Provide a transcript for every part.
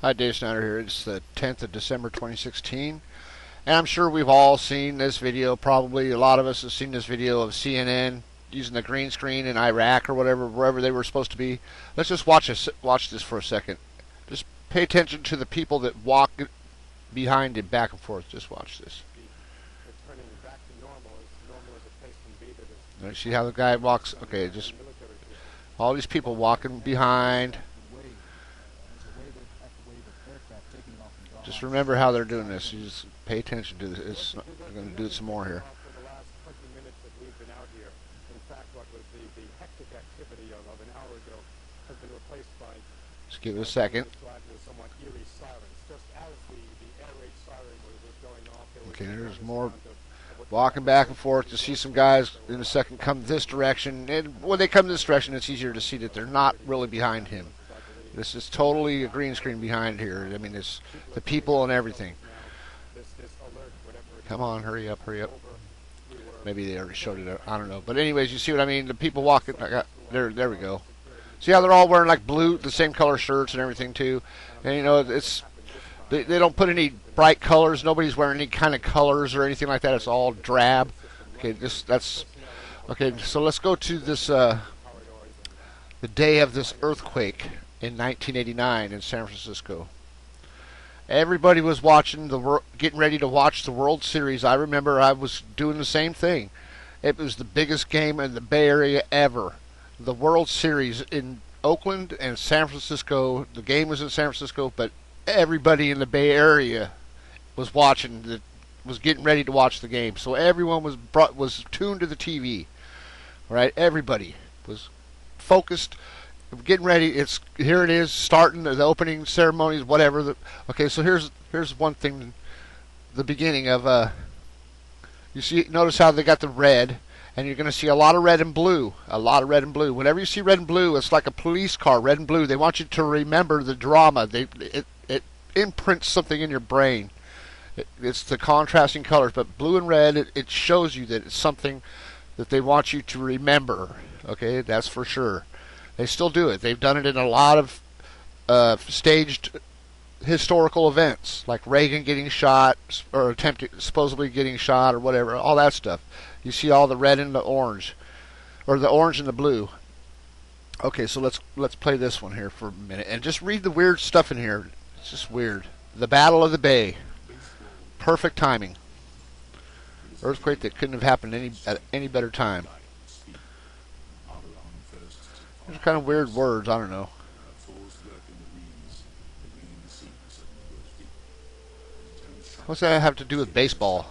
Hi, Dave Snyder here. It's the 10th of December 2016. And I'm sure we've all seen this video. Probably a lot of us have seen this video of CNN using the green screen in Iraq or whatever, wherever they were supposed to be. Let's just watch this for a second. Just pay attention to the people that walk behind it back and forth. Just watch this. See how the guy walks? Okay, just all these people walking behind. Just remember how they're doing this. You just pay attention to this. We're going to do it some more here. Just give it a second. Okay, there's more walking back and forth. To see some guys in a second come this direction. And when they come this direction, it's easier to see that they're not really behind him. This is totally a green screen behind here. I mean, it's the people and everything. Come on, hurry up, hurry up. Maybe they already showed it. I don't know. But anyways, you see what I mean? The people walking. There we go. See how they're all wearing like blue, the same color shirts and everything too. And you know, it's they don't put any bright colors. Nobody's wearing any kind of colors or anything like that. It's all drab. Okay, that's okay. So let's go to this the day of this earthquake in 1989 in San Francisco. Everybody was watching getting ready to watch the World Series. I remember I was doing the same thing. It was the biggest game in the Bay Area ever. The World Series in Oakland and San Francisco. The game was in San Francisco, but everybody in the Bay Area was watching. Was getting ready to watch the game. So everyone was tuned to the TV. Right? Everybody was focused. Getting ready. Here it is, starting the opening ceremonies, whatever. Okay, so here's one thing. The beginning of notice how they got the red, and you're going to see a lot of red and blue. A lot of red and blue. Whenever you see red and blue, it's like a police car, red and blue. They want you to remember the drama. It imprints something in your brain. It's the contrasting colors, but blue and red, it shows you that it's something that they want you to remember. Okay, that's for sure. They still do it. They've done it in a lot of staged historical events, like Reagan getting shot or supposedly getting shot or whatever. All that stuff. You see all the red and the orange, or the orange and the blue. Okay, so let's play this one here for a minute and just read the weird stuff in here. It's just weird. The Battle of the Bay. Perfect timing. Earthquake that couldn't have happened at any better time. Those are kind of weird words. I don't know. What's that have to do with baseball?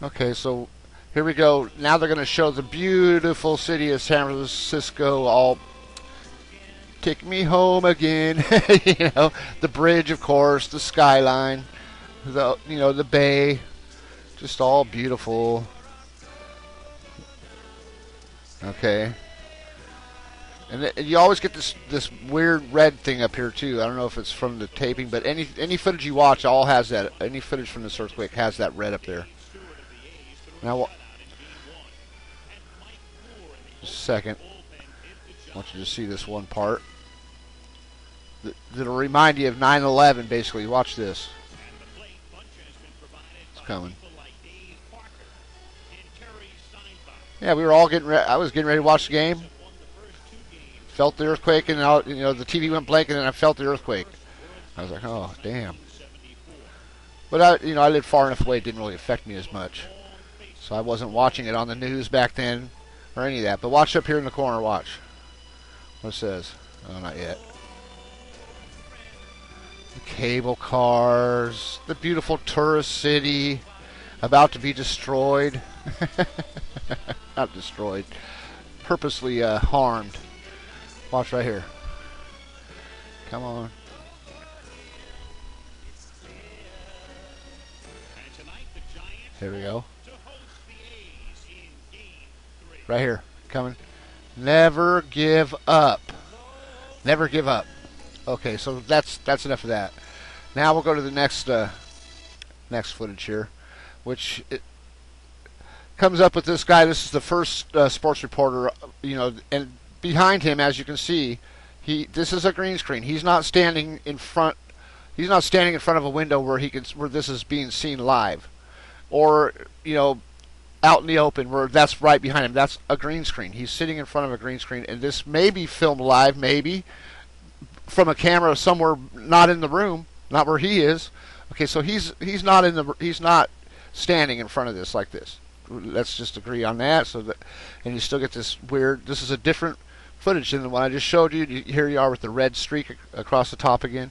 Okay, so here we go. Now they're going to show the beautiful city of San Francisco all take me home again. You know, the bridge, of course, the skyline, the bay, just all beautiful. Okay, and you always get this weird red thing up here too. I don't know if it's from the taping, but any footage you watch all has that. Any footage from this earthquake has that red up there. Now, just a second. I want you to see this one part. That'll remind you of 9/11, basically. Watch this. It's coming. Yeah, we were all getting ready. I was getting ready to watch the game. Felt the earthquake, and the TV went blank, and then I felt the earthquake. I was like, oh, damn. But I lived far enough away; it didn't really affect me as much. So I wasn't watching it on the news back then, or any of that. But watch up here in the corner. Watch what it says. Oh, not yet. The cable cars, the beautiful tourist city, about to be destroyed. Not destroyed, purposely harmed. Watch right here. Come on. Here we go. Right here. Coming. Never give up. Never give up. Okay, so that's enough of that. Now we'll go to the next footage here. which it comes up with this guy. This is the first sports reporter, and behind him, as you can see, this is a green screen. He's not standing in front. He's not standing in front of a window where this is being seen live, or out in the open where that's right behind him. That's a green screen. He's sitting in front of a green screen, and this may be filmed live, maybe from a camera somewhere not in the room, not where he is. Okay, so he's not standing in front of this like this. Let's just agree on that. And you still get this weird. This is a different footage than the one I just showed you. Here you are with the red streak across the top again.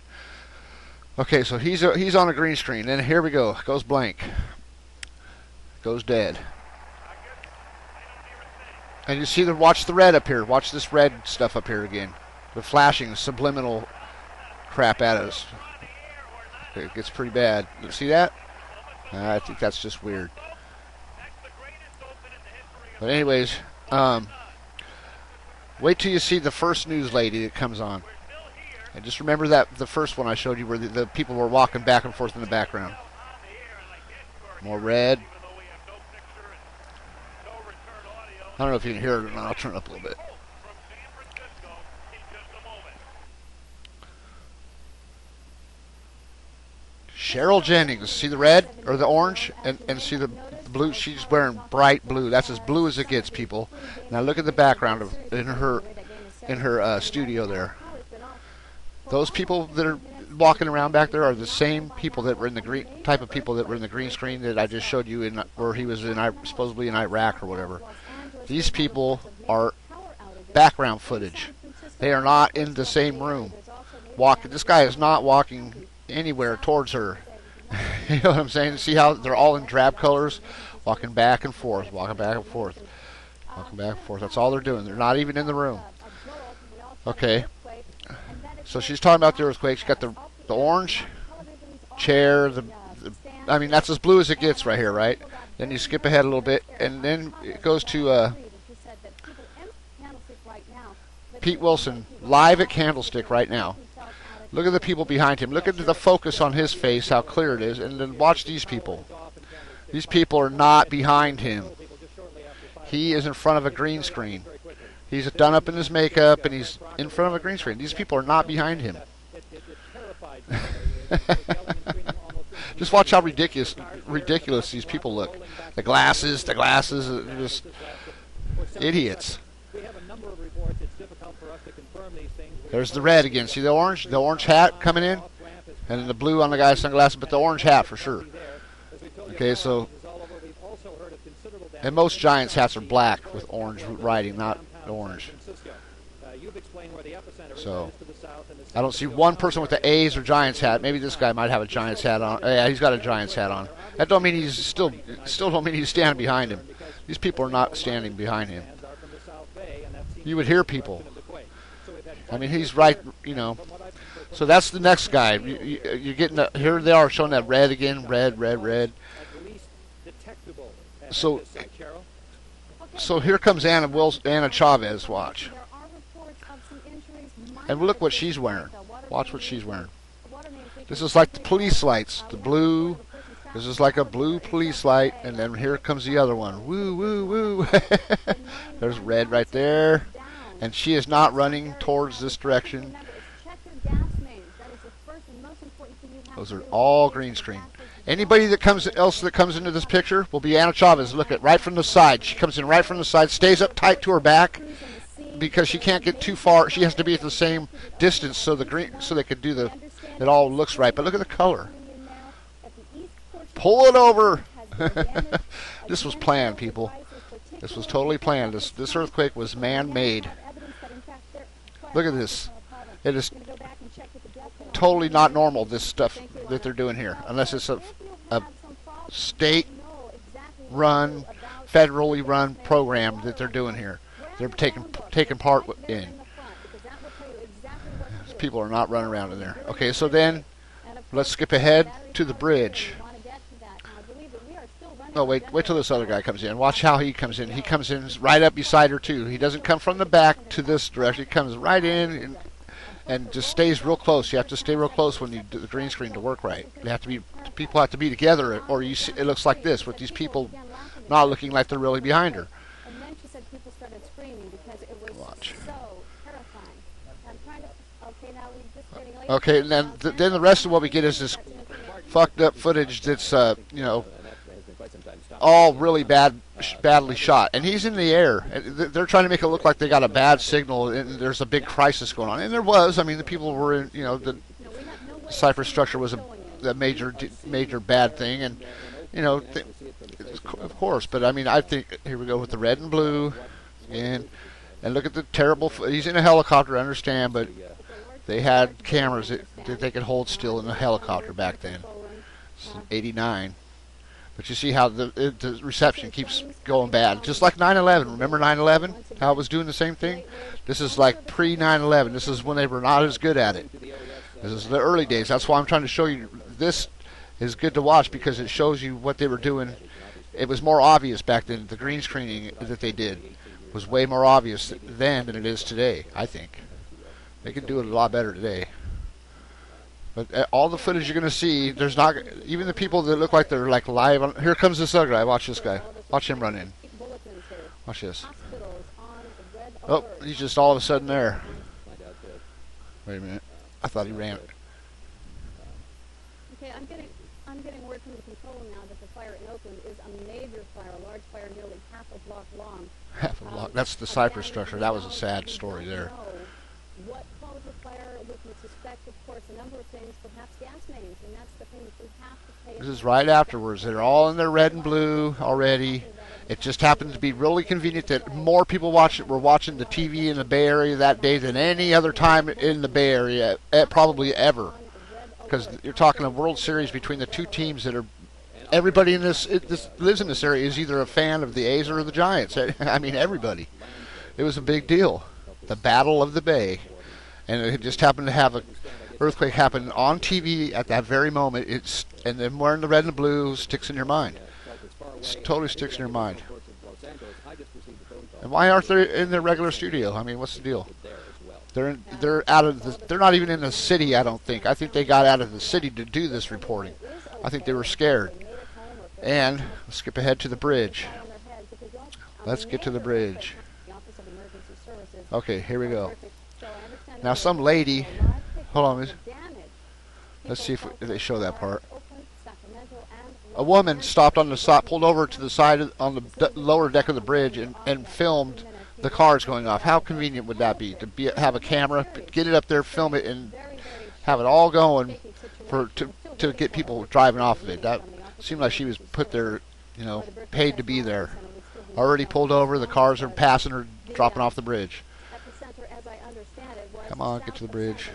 Okay, so he's on a green screen. Then here we go. Goes blank. Goes dead. And you see watch the red up here. Watch this red stuff up here again. The flashing subliminal crap at us. Okay, it gets pretty bad. You see that? I think that's just weird. But anyways, wait till you see the first news lady that comes on. And just remember that the first one I showed you where the people were walking back and forth in the background. More red. I don't know if you can hear it or not. I'll turn it up a little bit. Cheryl Jennings. See the red or the orange? And see the blue? She's wearing bright blue. That's as blue as it gets, people. Now look at the background in her studio there. Those people that are walking around back there are the same people that were in the green type of people that were in the green screen that I just showed you where he was supposedly in Iraq or whatever. These people are background footage. They are not in the same room. This guy is not walking anywhere towards her. You know what I'm saying? See how they're all in drab colors, walking back and forth, walking back and forth, walking back and forth. That's all they're doing. They're not even in the room. Okay. So she's talking about the earthquake. She's got the orange chair. I mean, that's as blue as it gets right here, right? Then you skip ahead a little bit, and then it goes to Pete Wilson live at Candlestick right now. Look at the people behind him. Look at the focus on his face, how clear it is, and then watch these people. These people are not behind him. He is in front of a green screen. He's done up in his makeup, and he's in front of a green screen. These people are not behind him. Just watch how ridiculous these people look. The glasses, just idiots. There's the red again. See the orange hat coming in? And then the blue on the guy's sunglasses, but the orange hat for sure. Okay, so, and most Giants hats are black with orange writing, not orange. So, I don't see one person with the A's or Giants hat. Maybe this guy might have a Giants hat on. Yeah, he's got a Giants hat on. That don't mean he's still don't mean he's standing behind him. These people are not standing behind him. You would hear people. I mean, he's right, So that's the next guy. You're getting here they are showing that red again, red. So here comes Anna Chavez. Watch. And look what she's wearing. Watch what she's wearing. This is like the police lights, the blue. This is like a blue police light, and then here comes the other one. Woo, woo, woo. There's red right there. And she is not running towards this direction. Those are all green screen. Anybody that comes into this picture will be Anna Chavez. Look at right from the side. She comes in right from the side, stays up tight to her back because she can't get too far. She has to be at the same distance so they could do it all looks right. But look at the color. Pull it over. This was planned, people. This was totally planned. This earthquake was man-made. Look at this. It is totally not normal, this stuff that they're doing here, unless it's a state-run, federally run program that they're doing here. They're taking part in. People are not running around in there. Okay, so then let's skip ahead to the bridge. No, wait till this other guy comes in. Watch how he comes in. He comes in right up beside her, too. He doesn't come from the back to this direction. He comes right in, and just stays real close. You have to stay real close when you do the green screen to work right. They have to be people have to be together, or you see, it looks like this with these people not looking like they're really behind her. And then she said people started screaming because it was Watch. so terrifying. I'm trying to. Okay, now we're just getting late. Okay, and then the rest of what we get is this fucked up footage that's all really badly shot, and he's in the air. They're trying to make it look like they got a bad signal, and there's a big crisis going on, and there was. I mean, the people were in, the cipher structure was a major bad thing, and of course. But I mean, I think here we go with the red and blue, and look at the terrible. He's in a helicopter, I understand, but they had cameras that they could hold still in a helicopter back then. It's '89. But you see how the reception keeps going bad. Just like 9/11. Remember 9/11? How it was doing the same thing? This is like pre-9/11. This is when they were not as good at it. This is the early days. That's why I'm trying to show you. This is good to watch because it shows you what they were doing. It was more obvious back then. The green screening that they did was way more obvious then than it is today, I think. They could do it a lot better today. But all the footage you're going to see, there's not even the people that look like they're like live. Here comes this other guy. Watch this guy. Watch him run in. Watch this. Oh, he's just all of a sudden there. Wait a minute. I thought he ran. Okay, I'm getting word from the control room now that the fire in Oakland is a major fire, a large fire nearly half a block long. Half a block. That's the cipher structure. That was a sad story there. What caused the fire? We can suspect, of course, a number of things, perhaps gas mains, and that's the thing that we have to pay. This is right afterwards. They're all in their red and blue already. It just happened to be really convenient that more people were watching the TV in the Bay Area that day than any other time in the Bay Area, probably ever. Because you're talking a World Series between the two teams that are. Everybody in this lives in this area is either a fan of the A's or the Giants. I mean, everybody. It was a big deal. The Battle of the Bay. And it just happened to have an earthquake happen on TV at that very moment. And then wearing the red and blue sticks in your mind. It totally sticks in your mind. And why aren't they in their regular studio? I mean, what's the deal? They're out of they're not even in the city, I don't think. I think they got out of the city to do this reporting. I think they were scared. And let's skip ahead to the bridge. Let's get to the bridge. Okay, here we go. Now some lady, hold on, let's see if they show that part. A woman stopped on the side, pulled over to the side on the lower deck of the bridge and filmed the cars going off. How convenient would that be to have a camera, get it up there, film it, and have it all going to get people driving off of it? That seemed like she was put there, paid to be there. Already pulled over, the cars are passing her, dropping off the bridge. Come on, get to the bridge.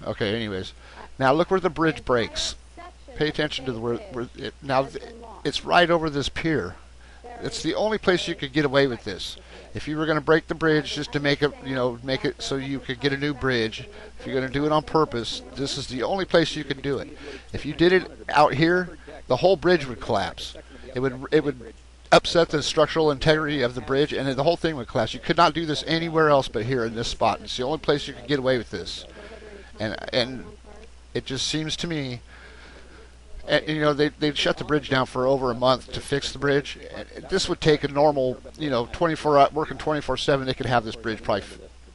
Okay, anyways. Now look where the bridge breaks. Pay attention to now it's right over this pier. It's the only place you could get away with this. If you were going to break the bridge just to make it so you could get a new bridge, if you're going to do it on purpose, this is the only place you could do it. If you did it out here, the whole bridge would collapse. It would upset the structural integrity of the bridge, and the whole thing would collapse. You could not do this anywhere else but here in this spot. It's the only place you could get away with this. And it just seems to me, they'd shut the bridge down for over a month to fix the bridge. This would take a normal, 24 working 24/7. They could have this bridge probably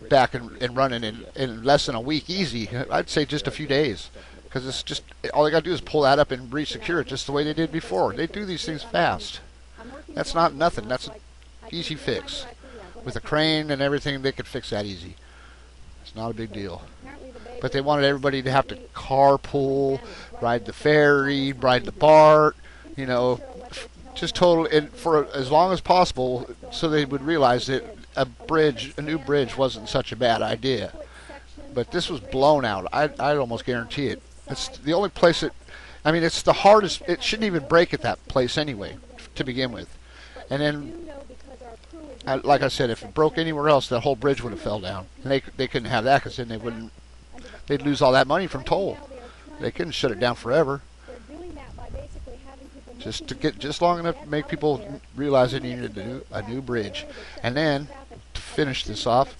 back and running in less than a week, easy. I'd say just a few days, because it's just all they got to do is pull that up and re-secure it just the way they did before. They do these things fast. That's not nothing. That's an easy fix. With a crane and everything, they could fix that easy. It's not a big deal. But they wanted everybody to have to carpool, ride the ferry, ride the BART, just total, and for as long as possible, so they would realize that a new bridge wasn't such a bad idea. But this was blown out. I'd almost guarantee it. It's the only place it's the hardest. It shouldn't even break at that place anyway, to begin with. And then, like I said, if it broke anywhere else, that whole bridge would have fell down. And they couldn't have that, because then they'd lose all that money from toll. They couldn't shut it down forever. Just long enough to make people realize they needed a new bridge. And then, to finish this off,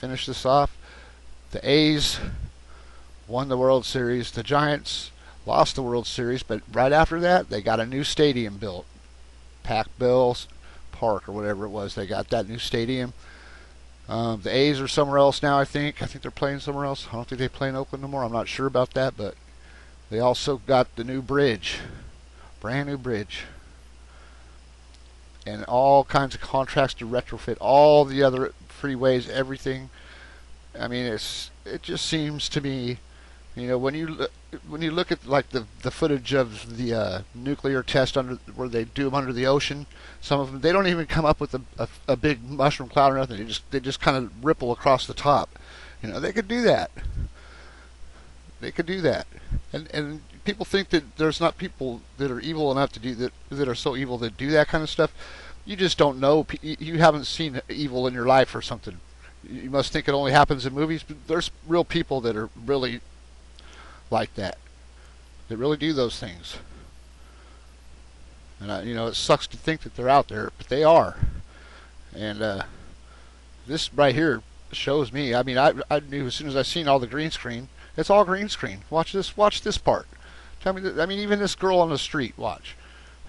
finish this off. The A's won the World Series. The Giants lost the World Series, but right after that, they got a new stadium built. Pac-Bell Park or whatever it was. They got that new stadium. The A's are somewhere else now, I think. I think they're playing somewhere else. I don't think they play in Oakland no more. I'm not sure about that, but they also got the new bridge. Brand new bridge. And all kinds of contracts to retrofit all the other freeways, everything. I mean, it just seems to me, you know, when you look at like the footage of the nuclear test where they do them under the ocean, some of them they don't even come up with a big mushroom cloud or nothing. They just kind of ripple across the top. You know, they could do that. They could do that. And people think that there's not people that are evil enough to do that are so evil that do that kind of stuff. You just don't know. You haven't seen evil in your life or something. You must think it only happens in movies, but there's real people that are really like that. They really do those things. And you know, it sucks to think that they're out there, but they are. And this right here shows me. I mean, I knew as soon as I seen all the green screen. It's all green screen. Watch this. Watch this part. Tell me that. I mean, even this girl on the street. Watch.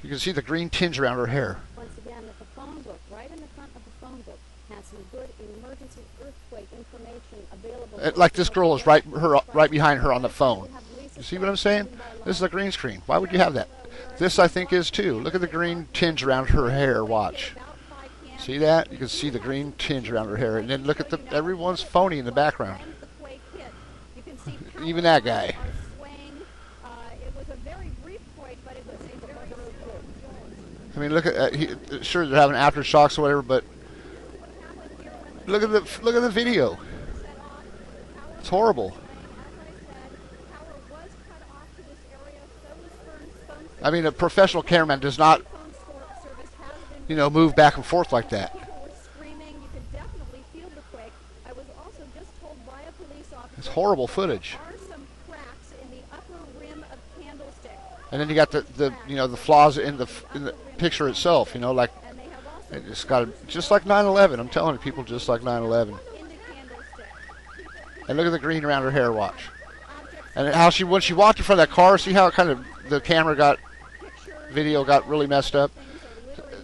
You can see the green tinge around her hair. Once again, that the phone book, right in the front of the phone book, has some good emergency earthquake information available. Like this girl is right behind her on the phone. You see what I'm saying? This is a green screen. Why would you have that? This I think is too. Look at the green tinge around her hair. Watch. See that? You can see the green tinge around her hair, and then look at everyone's phony in the background. Even that guy. I mean, look at sure they're having aftershocks or whatever, but look at the video. It's horrible. I mean, a professional cameraman does not, you know, move back and forth like that. It's horrible footage. And then you got the you know, the flaws in the picture itself. You know, like it's got just like 9/11. I'm telling you, people, just like 9/11. And look at the green around her hair. Watch. And how when she walked in front of that car, see how it kind of the video got really messed up.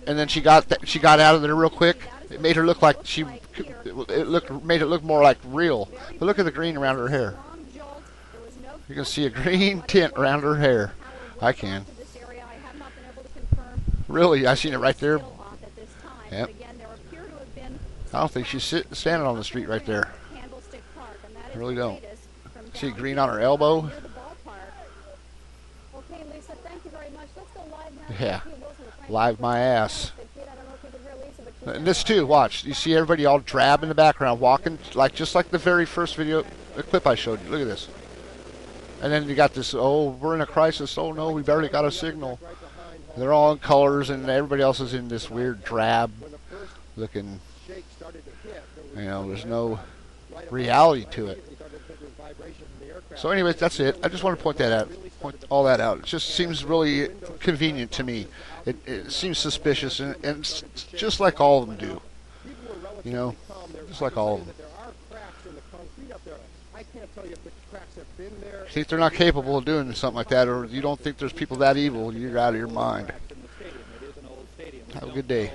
And then she got out of there real quick. It made her look like made it look more like real. But look at the green around her hair. You can see a green tint around her hair. I can. Really, I seen it right there. Yep. I don't think she's standing on the street right there. I really don't. See green on her elbow. Yeah, live my ass. And this too, watch. You see everybody all drab in the background, walking just like the very first the clip I showed you. Look at this. And then you got this, oh, we're in a crisis. Oh no, we barely got a signal. They're all in colors, and everybody else is in this weird drab looking, you know, there's no reality to it. So anyways, that's it. I just want to point all that out. It just seems really convenient to me. It seems suspicious, and it's just like all of them do. You know, just like all of them. Think they're not capable of doing something like that, or you don't think there's people that evil, you're out of your mind. Have a good day.